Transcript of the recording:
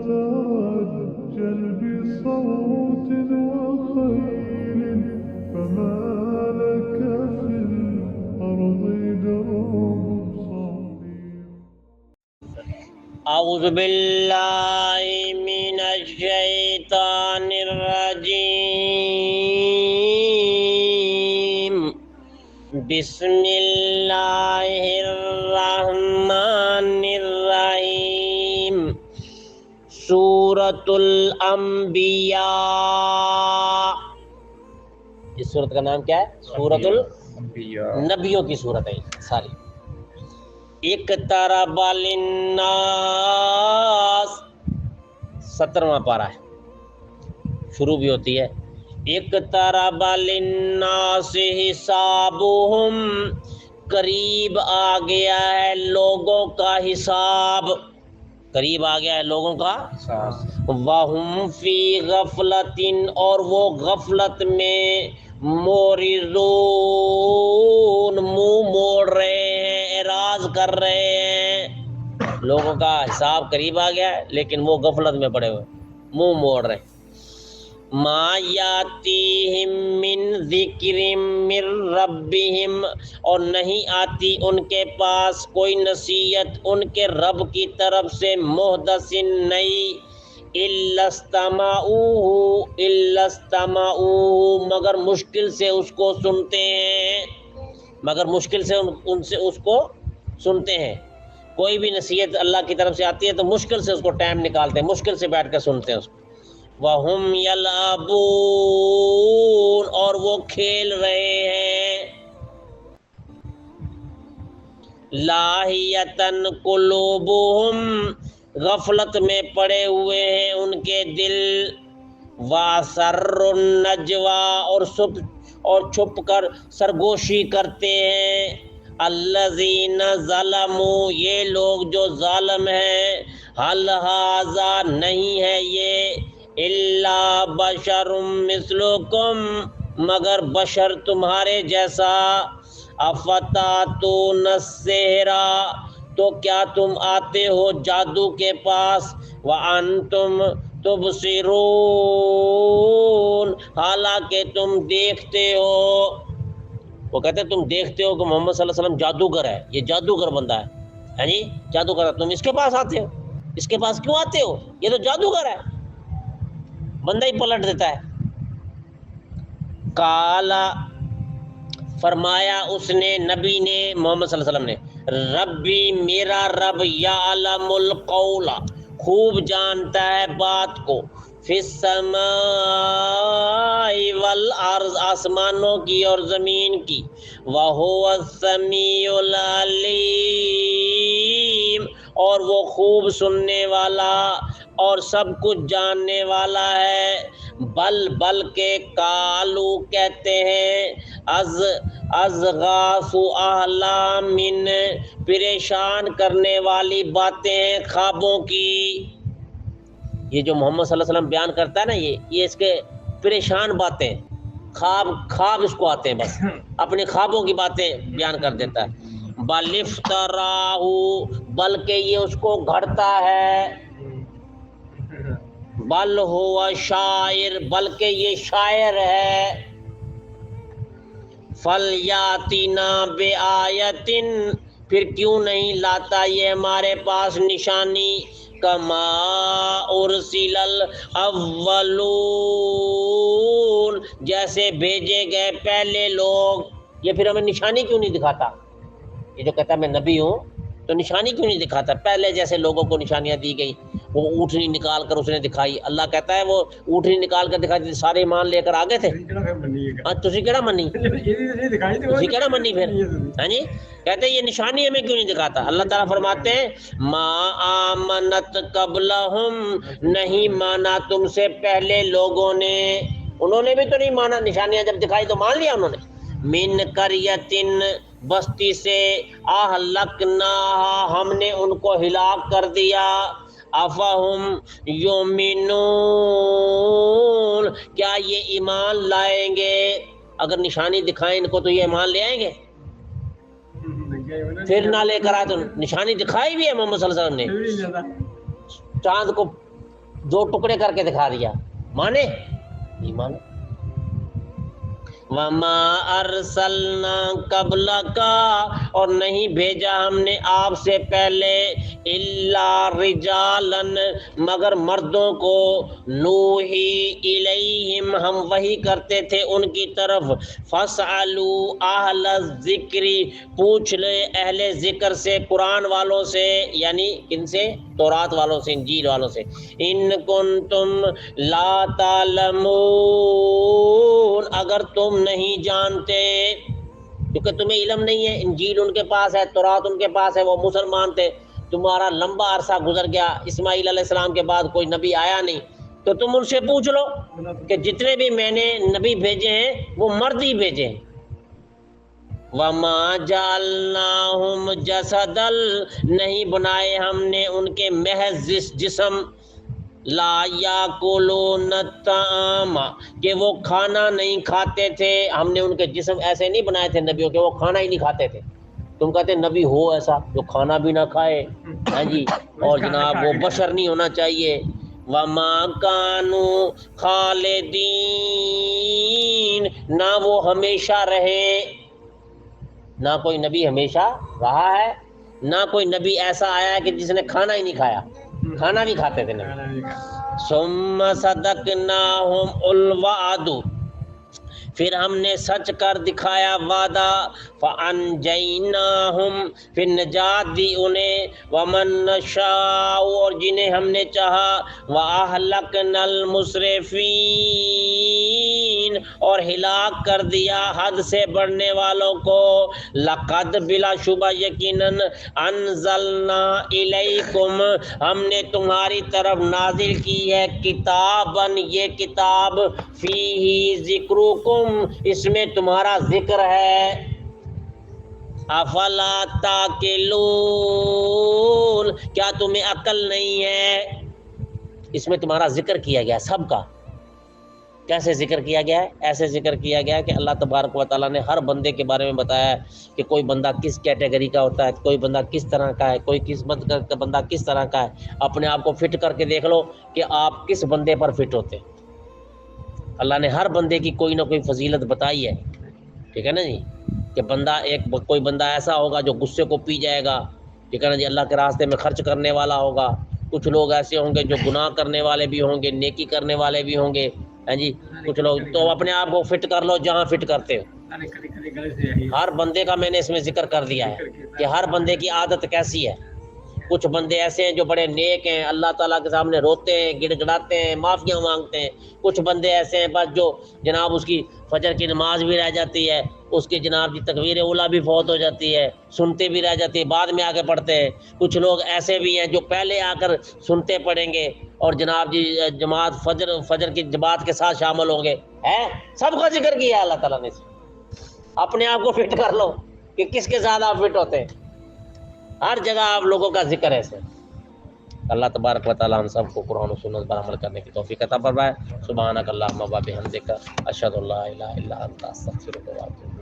ترتجل بصوت وخيل فما لك في الأرض درب صغير. اعوذ باللہ من الشیطان الرجیم بسم اللہ الرحمن الرحیم سورۃ الانبیاء. اس سورت کا نام کیا ہے؟ سورۃ الانبیاء. نبیوں کی سورت ہے ساری. اقترب للناس 17واں پارہ ہے، شروع بھی ہوتی ہے اقترب للناس حسابہم، قریب آ گیا ہے لوگوں کا حساب، قریب آ گیا ہے لوگوں کا حساب. وَهُمْ فِي غَفْلَةٍ، اور وہ غفلت میں مورزون، منہ موڑ رہے ہیں، اعراض کر رہے ہیں. لوگوں کا حساب قریب آ گیا ہے لیکن وہ غفلت میں پڑے ہوئے، منہ موڑ رہے ہیں. ما یاتیہم من ذکر من ربہم، اور نہیں آتی ان کے پاس کوئی نصیحت ان کے رب کی طرف سے، محدث نئی، الا استمعوہ مگر مشکل سے اس کو سنتے ہیں، مگر مشکل سے ان سے اس کو سنتے ہیں. کوئی بھی نصیحت اللہ کی طرف سے آتی ہے تو مشکل سے اس کو ٹائم نکالتے ہیں، مشکل سے بیٹھ کر سنتے ہیں اس کو. وَهُمْ يَلْعَبُونَ، اور وہ کھیل رہے ہیں. لاہیۃً قلوبہم، غفلت میں پڑے ہوئے ہیں ان کے دل. وَأَسَرُّوا النَّجْوَىٰ، اور چھپ کر سرگوشی کرتے ہیں. الَّذِينَ ظَلَمُوا، یہ لوگ جو ظالم ہیں. هَلْ هَٰذَا، نہیں ہے یہ، إِلَّا بَشَرٌ مِثْلُكُمْ، مگر بشر تمہارے جیسا. أَفَتَأْتُونَ السِّحْرَ، تو کیا تم آتے ہو جادو کے پاس. وَأَنْتُمْ تُبْصِرُونَ، حالانکہ تم دیکھتے ہو. وہ کہتے ہیں تم دیکھتے ہو کہ محمد صلی اللہ علیہ وسلم جادوگر ہے، یہ جادوگر بندہ ہے. ہاں جی، جادوگر ہے، تم اس کے پاس آتے ہو، اس کے پاس کیوں آتے ہو؟ یہ تو جادوگر ہے، بندہ ہی پلٹ دیتا ہے. کالا، فرمایا اس نے، نبی نے، محمد صلی اللہ علیہ وسلم نے، ربی، میرا رب، یعلم القول، خوب جانتا ہے بات کو، فی السماء والارض، آسمانوں کی اور زمین کی. وہو السمیع العلیم، اور وہ خوب سننے والا اور سب کچھ جاننے والا ہے. بلکہ کالو، کہتے ہیں، اضغاث احلام، پریشان کرنے والی باتیں ہیں خوابوں کی. یہ جو محمد صلی اللہ علیہ وسلم بیان کرتا ہے نا، یہ اس کے پریشان باتیں، خواب اس کو آتے ہیں، بس اپنے خوابوں کی باتیں بیان کر دیتا ہے. بل افتراہ، بلکہ یہ اس کو گھڑتا ہے. بل ہوا شاعر، بلکہ یہ شاعر ہے. فلیاتنا بآیۃ، پھر کیوں نہیں لاتا یہ ہمارے پاس نشانی. کما ارسل الاولون، جیسے بھیجے گئے پہلے لوگ. یہ پھر ہمیں نشانی کیوں نہیں دکھاتا؟ یہ جو کہتا ہے میں نبی ہوں تو نشانی کیوں نہیں دکھاتا؟ پہلے جیسے لوگوں کو نشانیاں دی گئی، وہ اونٹنی نکال کر اس نے دکھائی. اللہ کہتا ہے وہ اونٹنی نکال کر دکھائی تھی، سارے ایمان لے کر آگے تھے. تسی کیڑا منی، تسی کیڑا منی پھر؟ ہاں جی، کہتے ہیں یہ نشانی ہمیں کیوں نہیں دکھاتا؟ اللہ تعالیٰ فرماتے ہیں ما آمنت قبلہم، نہیں مانا تم سے پہلے لوگوں نے، انہوں نے بھی تو نہیں مانا، نشانیاں جب دکھائی تو مان لیا انہوں نے. من قریۃ، بستی سے، اہلکناہا، ہم نے ان کو ہلاک کر دیا. افہم یؤمنون، کیا یہ ایمان لائیں گے؟ اگر نشانی دکھائیں ان کو تو یہ ایمان لے آئیں گے؟ پھر نہ لے کر آئے تو نشانی دکھائی بھی ہے محمد صلی اللہ علیہ وسلم نے، چاند کو 2 ٹکڑے کر کے دکھا دیا، مانے نہیں مانے۔ وما ارسلنا قبلک، اور نہیں بھیجا ہم نے آپ سے پہلے، الا رجالا، مگر مردوں کو، نوحی الیہم، ہم وحی کرتے تھے ان کی طرف، فاسألوا اہل الذکر، پوچھ لے اہل ذکر سے، قرآن والوں سے، یعنی کن سے؟ تورات والوں سے، انجیل والوں سے، ان کنتم لا تعلمون، اگر تم نہیں جانتے، کیونکہ تمہیں علم نہیں ہے، انجیل ان کے پاس ہے، تورات ان کے پاس ہے، وہ مسلمان تھے، تمہارا لمبا عرصہ گزر گیا، اسماعیل علیہ السلام کے بعد کوئی نبی آیا نہیں، تو تم ان سے پوچھ لو کہ جتنے بھی میں نے نبی بھیجے ہیں وہ مرد ہی بھیجے ہیں۔ وما جعلناہم جسدا، نہیں بنائے ہم نے ان کے محض جسم، لا یاکلون الطعام، کہ وہ کھانا نہیں کھاتے تھے، ہم نے ان کے جسم ایسے نہیں بنائے تھے نبیوں کے، وہ کھانا ہی نہیں کھاتے تھے۔ تم کہتے نبی ہو ایسا جو کھانا بھی نہ کھائے، ہاں جی، اور جناب وہ بشر نہیں ہونا چاہیے۔ وما کانوا خالدین، نہ وہ ہمیشہ رہے، نہ کوئی نبی ہمیشہ رہا ہے، نہ کوئی نبی ایسا آیا ہے کہ جس نے کھانا ہی نہیں کھایا، کھانا بھی کھاتے تھے نبی۔ ثم صدقناہم الوعد، پھر ہم نے سچ کر دکھایا وعدہ، فانجیناہم، پھر نجات دی انہیں، ومن نشاء، اور جنہیں ہم نے چاہا، واہلکنا المسرفین، اور ہلاک کر دیا حد سے بڑھنے والوں کو، لقد، بلا شبہ یقیناً، انزلنا الیکم، ہم نے تمہاری طرف نازل کی ہے، کتاباً، یہ کتاب، فیہ ذکرکم، اس میں تمہارا ذکر ہے، افلا تاقلون، کیا تمہیں عقل نہیں ہے؟ اس میں تمہارا ذکر کیا گیا سب کا۔ کیسے ذکر کیا گیا ہے؟ ایسے ذکر کیا گیا ہے کہ اللہ تبارک و تعالیٰ نے ہر بندے کے بارے میں بتایا ہے کہ کوئی بندہ کس کیٹیگری کا ہوتا ہے، کوئی بندہ کس طرح کا ہے، کوئی قسمت کا بندہ کس طرح کا ہے۔ اپنے آپ کو فٹ کر کے دیکھ لو کہ آپ کس بندے پر فٹ ہوتے ہیں۔ اللہ نے ہر بندے کی کوئی نہ کوئی فضیلت بتائی ہے، ٹھیک ہے نا جی، کہ بندہ کوئی بندہ ایسا ہوگا جو غصے کو پی جائے گا، ٹھیک ہے نا جی، اللہ کے راستے میں خرچ کرنے والا ہوگا، کچھ لوگ ایسے ہوں گے جو گناہ کرنے والے بھی ہوں گے، نیکی کرنے والے بھی ہوں گے، ہاں جی، کچھ لوگ، تو اپنے آپ کو فٹ کر لو جہاں فٹ کرتے ہو۔ ہر بندے کا میں نے اس میں ذکر کر دیا ہے کہ ہر بندے کی عادت کیسی ہے۔ کچھ بندے ایسے ہیں جو بڑے نیک ہیں، اللہ تعالیٰ کے سامنے روتے ہیں، گڑ گڑاتے ہیں، معافیاں مانگتے ہیں۔ کچھ بندے ایسے ہیں بس جو جناب اس کی فجر کی نماز بھی رہ جاتی ہے، اس کی جناب کی تکبیر اولیٰ بھی فوت ہو جاتی ہے، سنتے بھی رہ جاتی ہے، بعد میں آگے پڑھتے ہیں۔ کچھ لوگ ایسے بھی ہیں جو پہلے آ کر سنتے پڑھیں گے اور جناب جی جماعت فجر کی جماعت کے ساتھ شامل ہوں گے، ہے سب کا ذکر کیا ہے اللہ تعالیٰ نے۔ اپنے آپ کو فٹ کر لو کہ کس کے ساتھ آپ فٹ ہوتے ہیں، ہر جگہ آپ لوگوں کا ذکر ہے سے۔ اللہ تبارک و تعالیٰ ہم سب کو قرآن و سنت پر عمل کرنے کی توفیق عطا فرمائے۔ سبحانک اللہم و بحمدک، اشہد ان لا الہ الا انت، استغفرک و اتوب۔